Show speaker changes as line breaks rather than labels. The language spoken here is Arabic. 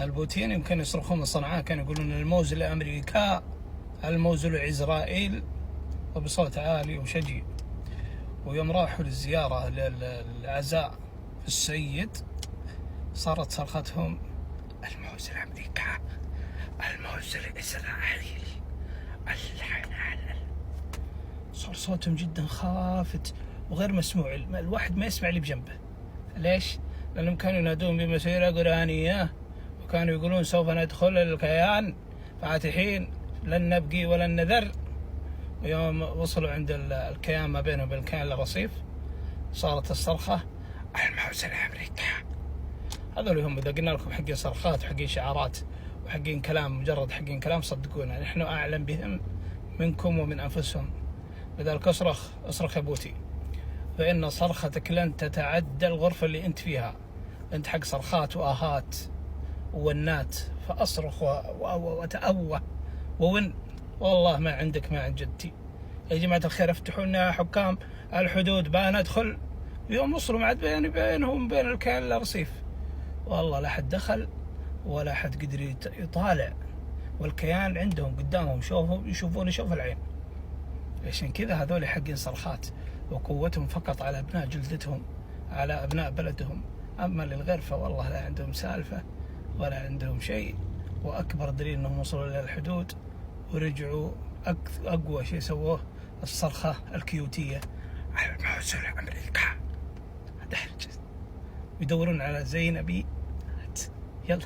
البوتين يمكن يصرخون من صنعاء، كانوا يقولون الموز لأمريكا، الموز لإسرائيل، وبصوت عالي وشجي. ويوم راحوا للزيارة للعزاء في السيد صارت صرختهم الموز لأمريكا، الموز لإسرائيل، صار صوتهم جدا خافت وغير مسموع، الواحد ما يسمع اللي بجنبه. ليش؟ لأنهم كانوا ينادون بمسيرة قرآنية، وكانوا يقولون سوف ندخل الكيان فاتحين لن نبقي ولن نذر. ويوم وصلوا عند الكيان ما بينهم وبين الكيان الرصيف صارت الصرخة الموز لأمريكا. هذول هم إذا قلنا لكم حقين صرخات وحقين شعارات وحقين كلام، مجرد حقين كلام، صدقونا نحن أعلم بهم منكم ومن أنفسهم. لذلك اصرخ يا بوتي، فإن صرختك لن تتعدى الغرفة اللي أنت فيها. أنت حق صرخات وآهات وونات، فأصرخ وتأوه وون. والله ما عندك ما عند جدتي. يا جماعة الخير افتحوا لنا حكام الحدود بقى ندخل. يوم وصلوا معد بينهم بين الكيان الرصيف، والله لا حد دخل ولا حد قدر يطالع، والكيان عندهم قدامهم يشوفون يشوف العين. عشان كذا هذول حقين صرخات، وقوتهم فقط على أبناء جلدتهم، على أبناء بلدهم. أما للغير فوالله لا عندهم سالفة ولا عندهم شيء. وأكبر دليل أنهم وصلوا إلى الحدود ورجعوا أقوى شيء سووه الصرخة الكيوتية الموز لأمريكا. يدورون على زينبي. يلا.